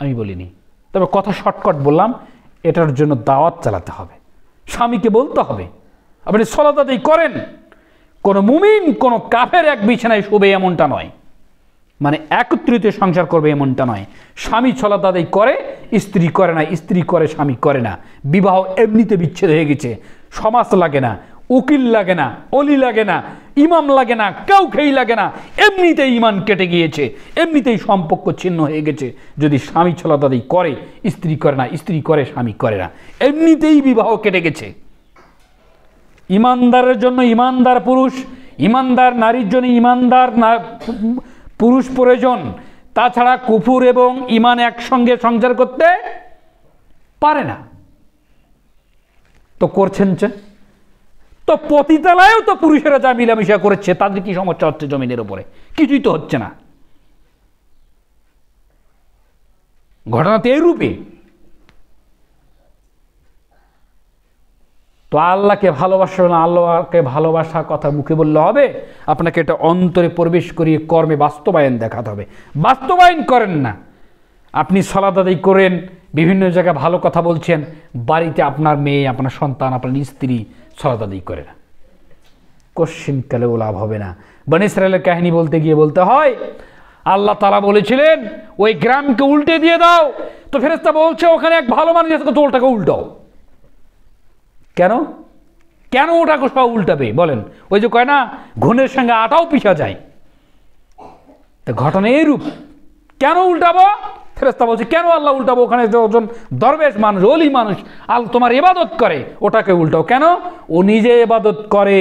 আমি বলিনি। তবে কথা শর্টকাট বললাম, এটার জন্য দাওয়াত চালাতে হবে, স্বামীকে বলতে হবে আপনি সালাত আদায় করেন। কোনো মুমিন কোনো কাফের এক বিছানায় শোবে এমনটা নয়, মানে একত্রিত সংসার করবে এমনটা নয়। স্বামী সালাত আদায় করে, স্ত্রী করে না, স্ত্রী করে, স্বামী করে না। বিবাহ এমনিতে বিচ্ছেদ হয়ে গেছে, সমাজ লাগে না, উকিল লাগে না, অলি লাগে না, ইমাম লাগে না, কাউকেই লাগে না, এমনিতেই ঈমান কেটে গিয়েছে, এমনিতেই সম্পর্ক ছিন্ন হয়ে গেছে। যদি স্বামী সালাত আদায় করে, স্ত্রী করে না, স্ত্রী করে, স্বামী করে না, এমনিতেই বিবাহ কেটে গেছে। ইমানদারের জন্য ইমানদার পুরুষ, ইমানদার নারীর জন্য ইমানদার পুরুষ প্রয়োজন। তাছাড়া কুফর এবং ঈমান একসঙ্গে সংসার করতে পারে না। তো করছেন তো পতিতালয়েও তো পুরুষেরা যা মিলামিশা করেছে, তাদের কি সমস্যা হচ্ছে জমিনের উপরে? কিছুই তো হচ্ছে না। ঘটনা তো এইরূপে। তো আল্লাহকে ভালোবাসবেন, আল্লাহকে ভালোবাসার কথা মুখে বললে হবে, আপনাকে এটা অন্তরে প্রবেশ করিয়ে কর্মে বাস্তবায়ন দেখাতে হবে। বাস্তবায়ন করেন না, আপনি সালাত আদায় করেন, বিভিন্ন জায়গায় ভালো কথা বলছেন, বাড়িতে আপনার মেয়ে, আপনার সন্তান, আপনার স্ত্রী সালাত আদায় করে না, কোশ্চিনকালেও লাভ হবে না। বনী ইসরাইলের কাহিনী বলতে গিয়ে বলতে হয় আল্লাহ তাআলা বলেছিলেন ওই গ্রামকে উল্টে দিয়ে দাও, তো ফেরেশতা বলছে ওখানে এক ভালো মানুষ আছে, তো ওটাকে উল্টাও। কেন কেন ওটাকে সব উল্টাবে বলেন? ওই যে কয় না ঘুণের সঙ্গে আটাও পিছা যায়, তো ঘটনা এইরূপ। কেন উল্টাবো? ফেরেশতা বলছে কেন আল্লাহ উল্টাবো? ওখানে যখন দরবেশ মানুষ, ওলি মানুষ তোমার ইবাদত করে, ওটাকে উল্টাও। কেন? ও নিজে ইবাদত করে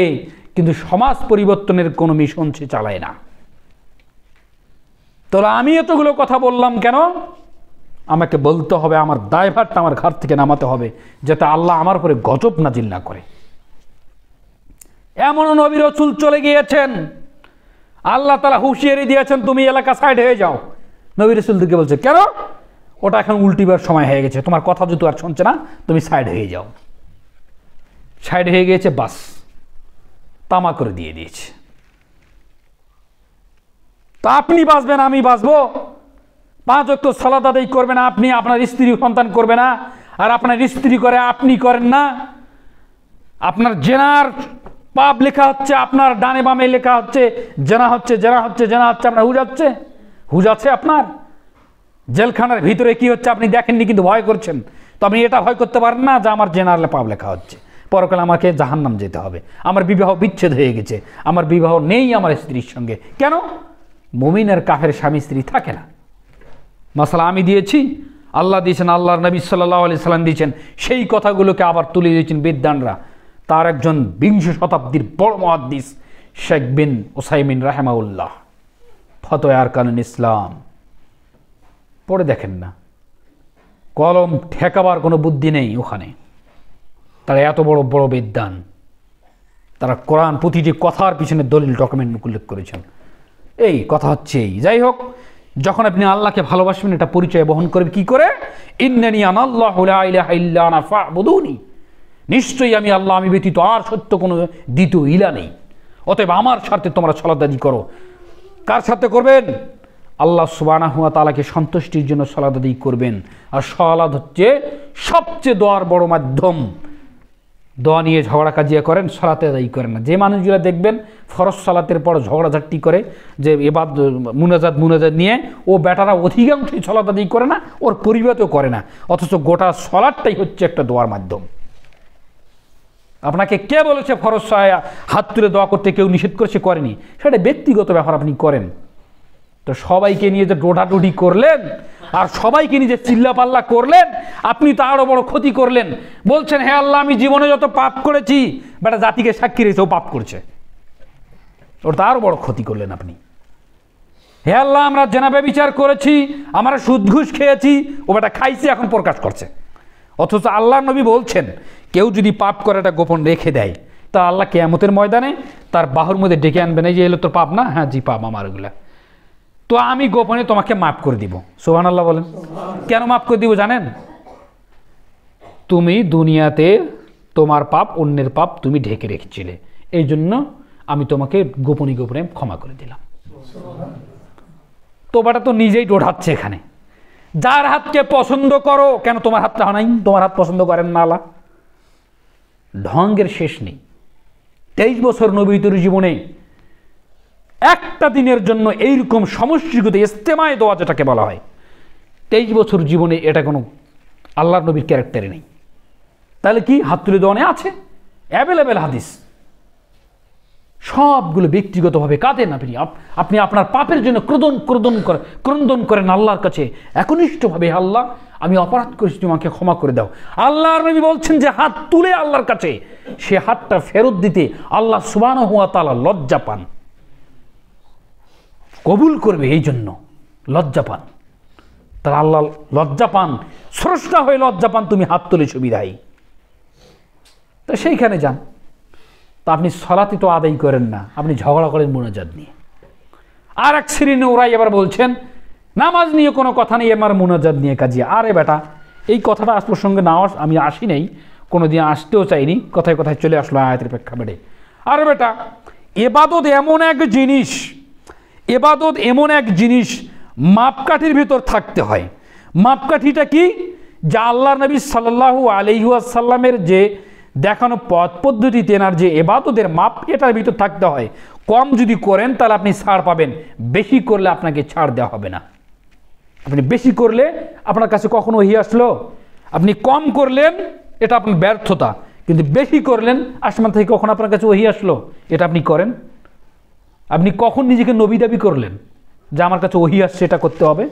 কিন্তু সমাজ পরিবর্তনের কোনো মিশন সে চালায় না। তাহলে আমি এতগুলো কথা বললাম কেন? আমাকে বলতে হবে, আমার দায়ভারটা আমার ঘর থেকে নামাতে হবে, যাতে আল্লাহ আমার উপরে গজব নাজিল না করে। এমন নবী রাসূল চলে গিয়েছেন, আল্লাহ তাআলা হুঁশিয়ারি দিয়েছেন তুমি এলাকা সাইড হয়ে যাও। নবী রাসূলদেরকে বলছে কেন? ওটা এখন উল্টিবার সময় হয়ে গেছে, তোমার কথা যদি আর শুনছে না, তুমি সাইড হয়ে যাও। সাইড হয়ে গিয়েছে, বাস তামা করে দিয়ে দিয়েছে। তা আপনি বাঁচবেন, আমি বাঁচবো? 5 ওয়াক্ত সালাত আদায় করবে না আপনি, আপনার স্ত্রী সন্তান করবে না, আর আপনার স্ত্রী করে আপনি করেন না। আপনার জেনার পাপ লেখা হচ্ছে, আপনার ডানে বামে লেখা হচ্ছে জেনা হচ্ছে, জেনা হচ্ছে, জেনা হচ্ছে, আপনার হুজ হচ্ছে, হুজ আছে আপনার। জেলখানার ভিতরে কি হচ্ছে আপনি দেখেননি, কিন্তু ভয় করছেন। তো আপনি এটা ভয় করতে পারেন না যে আমার জেনার পাপ লেখা হচ্ছে, পরকালে আমাকে জাহান্নাম যেতে হবে, আমার বিবাহ বিচ্ছেদ হয়ে গেছে, আমার বিবাহ নেই আমার স্ত্রীর সঙ্গে। কেন? মুমিনের কাফের স্বামী স্ত্রী থাকে না। মাসালা আমি দিয়েছি, আল্লাহ দিয়েছেন, আল্লাহর নবী সাল্লাল্লাহু আলাইহি সাল্লাম দিয়েছেন, সেই কথাগুলোকে আবার তুলে দিয়েছেন বিদ্বানরা। তার একজন 20 শতাব্দীর বড় মুহাদ্দিস শেখ বিন উসাইমিন রাহিমাহুল্লাহ, ফতোয়া আরকানুল ইসলাম পড়ে দেখেন না, কলম ঠেকাবার কোনো বুদ্ধি নেই ওখানে। তারা এত বড় বড় বিদ্বান, তারা কোরআন প্রতিটি কথার পিছনে দলিল ডকুমেন্ট উল্লেখ করেছেন। এই কথা হচ্ছে এই। যাই হোক, যখন আপনি আল্লাহকে ভালোবাসবেন, এটা পরিচয় বহন করবে কি করে? ইন্নানি আনাল্লাহু লা ইলাহা ইল্লা আনা ফা'বুদুনি, নিশ্চয়ই আমি আল্লাহ, আমি ব্যতীত আর সত্য কোনো দ্বিতীয় ইলা নেই, অতএব আমার স্বার্থে তোমরা সালাত আদায় করো। কার সাথে করবেন? আল্লাহ সুবহানাহু ওয়া তাআলাকে সন্তুষ্টির জন্য সালাত আদায় করবেন। আর সালাত হচ্ছে সবচেয়ে দোয়ার বড় মাধ্যম। দোয়া নিয়ে ঝগড়া কাজিয়া করেন, সালাতে আদায় করেন না। যে মানুষগুলো দেখবেন ফরজ সালাতের পর ঝগড়াঝাটি করে, যে এবার মুনাজাত নিয়ে, ও বেটারা অধিকাংশই সালাত আদায় করে না, ওর পরিবারও করে না, অথচ গোটা সালাতটাই হচ্ছে একটা দোয়ার মাধ্যম। আপনাকে কে বলেছে ফরজ হাত তুলে দোয়া করতে? কেউ নিষেধ করেছে? করেনি, সেটা ব্যক্তিগত ব্যাপার, আপনি করেন। তো সবাইকে নিয়ে যে ডোডাডুডি করলেন আর সবাইকে নিয়ে যে চিল্লাপাল্লা করলেন, আপনি তো আরো বড় ক্ষতি করলেন। বলছেন হে আল্লাহ, আমি জীবনে যত পাপ করেছি, বেটা জাতিকে সাক্ষী রেখে ও পাপ করছে, ওটা আরো বড় ক্ষতি করলেন আপনি। হে আল্লাহ, আমরা জেনা ব্যভিচার করেছি, আমরা সুদ ঘুষ খেয়েছি, ও বেটা খাইছে, এখন প্রকাশ করছে। অথচ আল্লাহ নবী বলছেন কেউ যদি পাপ করে এটা গোপন রেখে দেয়, তা আল্লাহ কিয়ামতের ময়দানে তার বাহুর মধ্যে ডেকে আনবেন, এই যে এলো তোর পাপ না? হ্যাঁ জি পাপ আমার, ওগুলা তো আমি গোপনে তোমাকে মাফ করে দিব। সুবহানাল্লাহ বলেন। কেন মাফ করে দিব জানেন? তুমি দুনিয়াতে তোমার পাপ, অন্যের পাপ তুমি ঢেকে রেখেছিলে, এই জন্য আমি তোমাকে গোপনে গোপনে ক্ষমা করে দিলাম। তো বেটা তো নিজেই ডোঢাচ্ছে এখানে। যার হাতকে পছন্দ করো, কেন তোমার হাতটা নাই? তোমার হাত পছন্দ করেন না আল্লাহ? ঢঙ্গের শেষ নেই। 23 বছর নবীর জীবনে একটা দিনের জন্য এইরকম সমষ্টিগত ইস্তেমায় দোয়া যেটাকে বলা হয়, 23 বছর জীবনে এটা কোনো আল্লাহর নবীর ক্যারেক্টারে নেই। তাহলে কি হাত তুলে দোয়া আছে? অ্যাভেলেবেল হাদিস, সবগুলো ব্যক্তিগতভাবে কাঁদেন আপনি। আপনি আপনার পাপের জন্য ক্রন্দন করেন আল্লাহর কাছে একনিষ্ঠভাবে, আল্লাহ আমি অপরাধ করেছি, তোমাকে ক্ষমা করে দাও। আল্লাহর নবী বলছেন যে হাত তুলে আল্লাহর কাছে, সে হাতটা ফেরত দিতে আল্লাহ সুবহানাহু ওয়া তাআলা লজ্জা পান, কবুল করবে এই জন্য লজ্জা পান। তার আল্লাহ লজ্জা পান, স্রষ্টা হয়ে লজ্জা পান, তুমি হাত তুলে সুবিধাই। তো সেইখানে যান। তা আপনি সালাতি তো আদায় করেন না, আপনি ঝগড়া করেন মুনাজাত নিয়ে। আর এক শ্রেণী ওরাই এবার বলছেন নামাজ নিয়ে কোনো কথা নেই, আমার মুনাজাত নিয়ে কাজিয়া। আরে বেটা, এই কথাটা আজ প্রসঙ্গে না আমি আসি নাই, কোনোদিন আসতেও চাইনি, কথায় কথায় চলে আসলো আয়াতের প্রেক্ষাপটে। আরে বেটা, এবাদত এমন এক জিনিস মাপকাঠির ভিতর থাকতে হয়। মাপকাঠিটা কি? যা আল্লাহ নবী সাল্লাল্লাহু আলাইহি ওয়াসাল্লামের যে দেখানো পথ পদ্ধতিতে এনার যে ইবাদতের মাপ এটার ভিতর থাকতে হয়। কম যদি করেন তাহলে আপনি ছাড় পাবেন, বেশি করলে আপনাকে ছাড় দেওয়া হবে না। আপনি বেশি করলে আপনার কাছে কখনো ওহী আসলো? আপনি কম করলেন এটা আপনার ব্যর্থতা, কিন্তু বেশি করলেন আসমান থেকে কখন আপনার কাছে ওহী আসলো? এটা আপনি করেন। আপনি কখন নিজেকে নবী দাবি করলেন যে আমার কাছে ওহী আসছে এটা করতে হবে?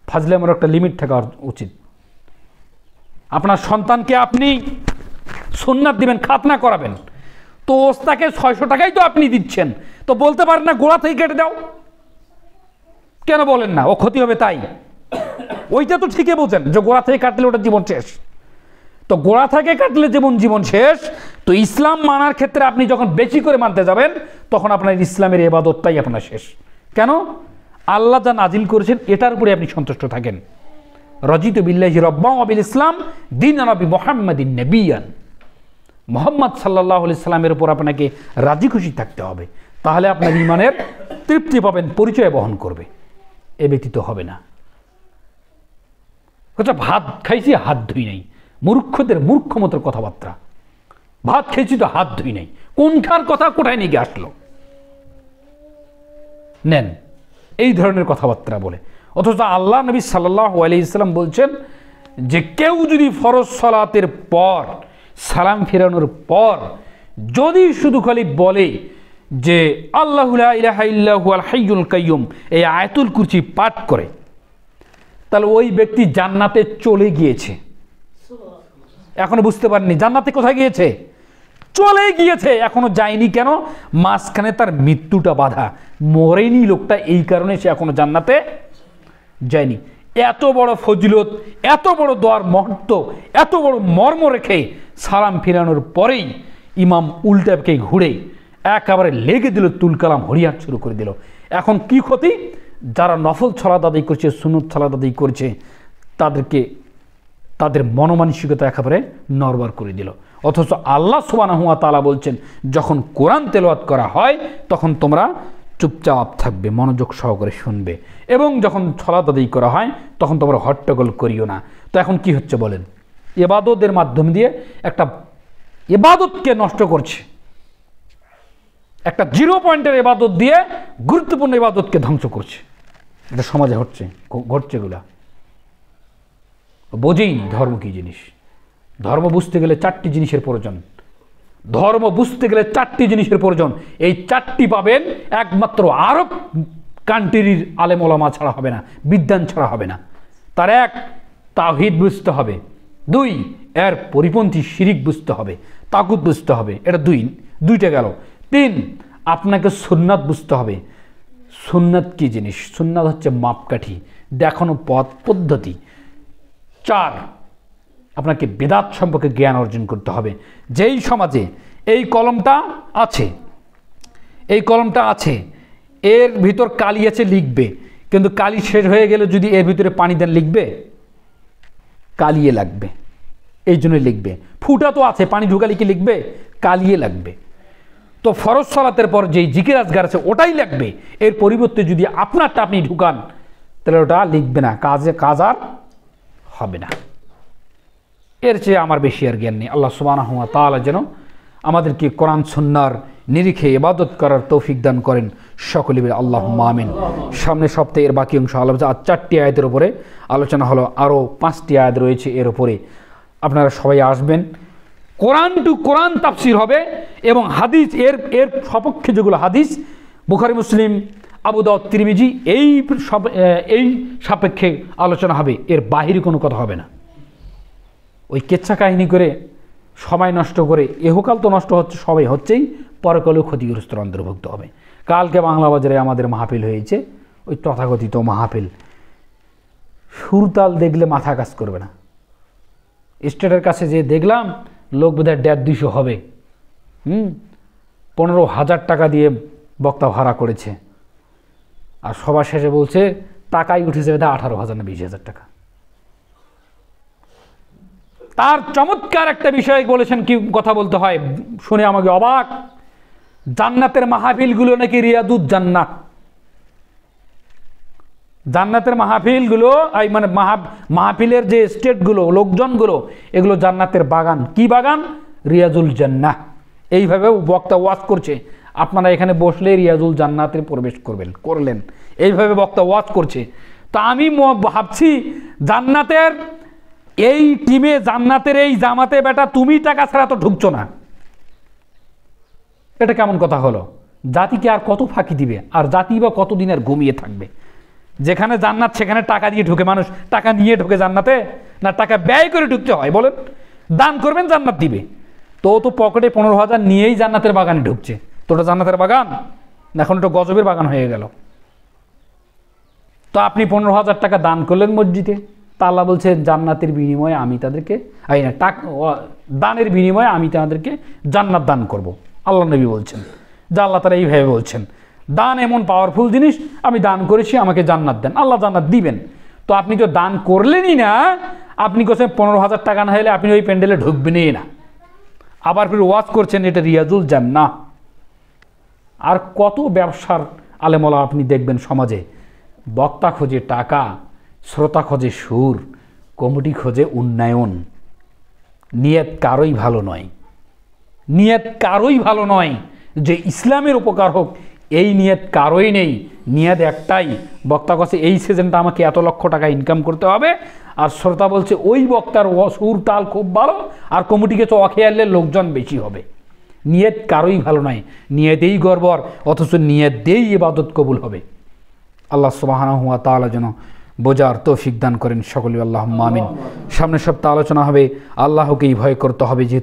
ফাজলে আমার একটা লিমিট থাকা উচিত। আপনার সন্তানকে আপনি সুন্নাত দিবেন, খাতনা করাবেন, তো ওস্তাকে 600 টাকাই তো আপনি দিচ্ছেন, তো বলতে পারেন না গোড়া থেকে কেটে দাও? কেন বলেন না? ও ক্ষতি হবে তাই? ওইটা তো ঠিকই বলছেন যে গোড়া থেকে কাটলে ওটা জীবন শেষ। তো গোড়া থেকে কাটলে জীবন শেষ। তো ইসলাম মানার ক্ষেত্রে আপনি যখন বেশি করে মানতে যাবেন তখন আপনার ইসলামের ইবাদতটাই আপনার শেষ। কেন? আল্লাহ যা নাজিল করেছেন এটার উপরে আপনি সন্তুষ্ট থাকেন। রাজিতু বিল্লাহি রাব্বান ওয়া বিল ইসলাম দীনান ওয়া বি মুহাম্মাদিন নাবিয়ান। মুহাম্মদ সাল্লাল্লাহু আলাইহি সাল্লামের উপর আপনাকে রাজি খুশি থাকতে হবে, তাহলে আপনার ঈমানের তৃপ্তি পাবেন, পরিচয় বহন করবে। এ ব্যতীত হবে না। ভাত খাইছি হাত ধুই নাই, মূর্খদের মূর্খ মতো কথাবার্তা। ভাত খেয়েছি তো হাত ধুই নাই, কোনখার কথা কোথায় নিয়ে আসলো? নেন এই ধরনের কথাবার্তা বলে, অথচ আল্লাহ নবী সাল্লাল্লাহু আলাইহি সাল্লাম বলছেন যে কেউ যদি ফরজ সালাতের পর সালাম ফেরানোর পর যদি শুধু খালি বলে যে আল্লাহু লা ইলাহা ইল্লা হুয়াল হাইয়ুল কাইয়ুম, এই আয়াতুল কুরসি পাঠ করে, তাহলে ওই ব্যক্তি জান্নাতে চলে গিয়েছে। এখনো বুঝতে পারেননি জান্নাতে কোথায় গিয়েছে? চলে গিয়েছে। এখনো যায়নি কেন? মাঝখানে তার মৃত্যুটা বাধা, মরেনি লোকটা, এই কারণে সে এখনো জান্নাতে যায়নি। এত বড় ফজিলত, এত বড় দোয়ার মহত্ব, এত বড় মর্ম রেখে সালাম ফিরানোর পরেই ইমাম উল্টাকে ঘুরে একেবারে লেগে দিল, তুল কালাম হরিয়াট শুরু করে দিল। এখন কি ক্ষতি? যারা নফল সালাত আদায় করছে, সুন্নত সালাত আদায় করছে, তাদের মনোমানসিকতা একেবারে নড়বড় করে দিল। অথচ আল্লাহ সুবহানাহু ওয়া তাআলা বলছেন যখন কোরআন তেলাওয়াত করা হয় তখন তোমরা চুপচাপ থাকবে, মনোযোগ সহকারে শুনবে, এবং যখন সালাত আদায় করা হয় তখন তোমরা হট্টগোল করিও না। তো এখন কি হচ্ছে বলেন? ইবাদতের মাধ্যম দিয়ে একটা ইবাদতকে নষ্ট করছে, একটা 0 পয়েন্টের ইবাদত দিয়ে গুরুত্বপূর্ণ ইবাদতকে ধ্বংস করছে। এটা সমাজে ঘটছে এগুলা। বোঝেইনি ধর্ম কি জিনিস। ধর্ম বুঝতে গেলে 4টি জিনিসের প্রয়োজন। ধর্ম বুঝতে গেলে 4টি জিনিসের প্রয়োজন। এই 4টি পাবেন একমাত্র আরব কান্ট্রির আলেম ওলামা ছাড়া হবে না, বিদ্বান ছাড়া হবে না। তার 1, তাওহীদ বুঝতে হবে। 2, এর পরিপন্থী শিরিক বুঝতে হবে, তাগুত বুঝতে হবে। এটা 2টা গেল। 3, আপনাকে সুন্নাত বুঝতে হবে। সুন্নাত কি জিনিস? সুন্নাত হচ্ছে মাপকাঠি, দেখানো পথ পদ্ধতি। 4, আপনাকে বেদাত সম্পর্কে জ্ঞান অর্জন করতে হবে। যেই সমাজে এই কলমটা আছে, এর ভিতর কালি আছে, লিখবে, কিন্তু কালি শেষ হয়ে গেলে যদি এর ভিতরে পানি দেন লিখবে? কালিয়ে লাগবে, এই জন্য লিখবে। ফুটা তো আছে, পানি ঢুকালে কি লিখবে? কালিয়ে লাগবে। তো ফরজ সালাতের পর যেই জিকির আজগার আছে ওটাই লাগবে। এর পরিবর্তে যদি আপনারটা আপনি ঢুকান তাহলে ওটা লিখবে না, কাজ আর হবে না। এর চেয়ে আমার বেশি আর জ্ঞান নেই। আল্লাহ সুবহানাহু ওয়া তাআলা যেন আমাদেরকে কোরআন সুন্নাহর নিরিখে ইবাদত করার তৌফিক দান করেন। সকলে বলে আল্লাহুম্মা আমিন। সামনের সপ্তাহে এর বাকি অংশ আলোচনা, 4টি আয়াতের উপরে আলোচনা হলো, আরও 5টি আয়াত রয়েছে এর উপরে। আপনারা সবাই আসবেন। কোরআন টু কোরআন তাফসির হবে এবং হাদিস এর সপক্ষে যেগুলো হাদিস, বুখারী, মুসলিম, আবু দাউদ, তিরমিজি, এই সাপেক্ষে আলোচনা হবে। এর বাহিরে কোনো কথা হবে না। ওই কেচ্ছা কাহিনী করে সময় নষ্ট করে এহকাল তো নষ্ট হচ্ছে, সবাই হচ্ছেই, পরকালেও ক্ষতিগ্রস্ত অন্তর্ভুক্ত হবে। কালকে বাংলা বাজারে আমাদের মাহফিল হয়েছে, ওই তথাকথিত মাহফিল। সুরতাল দেখলে মাথা কাজ করবে না। স্টেটের কাছে যে দেখলাম লোক বোধহয় 150-200 হবে। 15,000 টাকা দিয়ে বক্তা ভাড়া করেছে, আর সবার শেষে বলছে টাকাই উঠেছে বোধহয় 18,000 না 20,000 টাকা। তার চমৎকার একটা বিষয় বলেছেন, কি কথা বলতে হয় শুনে আমাকে অবাক। জান্নাতের মাহফিলগুলো নাকি রিয়াদুত জান্নাত। জান্নাতের মাহফিলগুলো, মানে মাহফিলের যে স্টেটগুলো, লোকজনগুলো, এগুলো জান্নাতের বাগান। কি বাগান? রিয়াজুল জান্নাহ। এইভাবে বক্তা ওয়াজ করছে, আপনারা এখানে বসলে রিয়াজুল জান্নাতে প্রবেশ করলেন, এইভাবে বক্তা ওয়াজ করছে। তো আমি ভাবছি জান্নাতের এই টিমে, জান্নাতের এই জামাতে বেটা তুমি টাকা ছাড়া তো ঢুকছো না, এটা কেমন কথা হলো? জাতিকে আর কত ফাঁকি দিবে, আর জাতি বা কতদিন আর ঘুমিয়ে থাকবে? যেখানে জান্নাত সেখানে টাকা দিয়ে ঢুকে মানুষ, টাকা নিয়ে ঢুকে জান্নাতে, না টাকা ব্যয় করে ঢুকতে হয় বলেন? দান করবেন জান্নাত দিবে, তো ও তো পকেটে 15,000 নিয়েই জান্নাতের বাগানে ঢুকছে। তো ওটা জান্নাতের বাগান, এখন ওটা গজবের বাগান হয়ে গেল। তো আপনি 15,000 টাকা দান করলেন মসজিদে, তা আল্লাহ বলছে জান্নাতের বিনিময়ে আমি তাদেরকে, দানের বিনিময়ে আমি তাদেরকে জান্নাত দান করব। আল্লাহ নবী বলছেন, যা আল্লাহ তারা এইভাবে বলছেন, দান এমন পাওয়ারফুল জিনিস, আমি দান করেছি আমাকে জান্নাত দেন, আল্লাহ জান্নাত দিবেন। তো আপনি তো দান করলেনই না, আপনি কোথায় 15,000 টাকা না হলে আপনি ওই প্যান্ডেলে ঢুকবেনই না, আবার ফির ওয়াজ করছেন এটা রিয়াজুল জান্নাহ। আর কত ব্যবসার আলেমলা আপনি দেখবেন সমাজে, বক্তা খোঁজে টাকা, শ্রোতা খোঁজে সুর, কমিটি খোঁজে উন্নয়ন। নিয়ত কারোই ভালো নয়, নিয়ত কারোই ভালো নয় যে ইসলামের উপকার হোক, এই নিয়ত কারোই নেই। নিয়ত একটাই, বক্তা কাছে এই সিজনটা আমাকে এত লক্ষ টাকা ইনকাম করতে হবে, আর শ্রোতা বলছে ওই বক্তার সুর তাল খুব ভালো, আর কমিটিকে তো অখেয়ালে লোকজন বেশি হবে। নিয়ত কারোই ভালো নয়, নিয়তেই গড়বড়, অথচ নিয়ত দিয়েই ইবাদত কবুল হবে। আল্লাহ সুবহানাহু ওয়া তাআলা যেন বোঝার তৌফিক দান করেন সকলে, আল্লাহুম্মা আমিন। সামনের সপ্তাহে আলোচনা হবে আল্লাহকেই ভয় করতে হবে, যে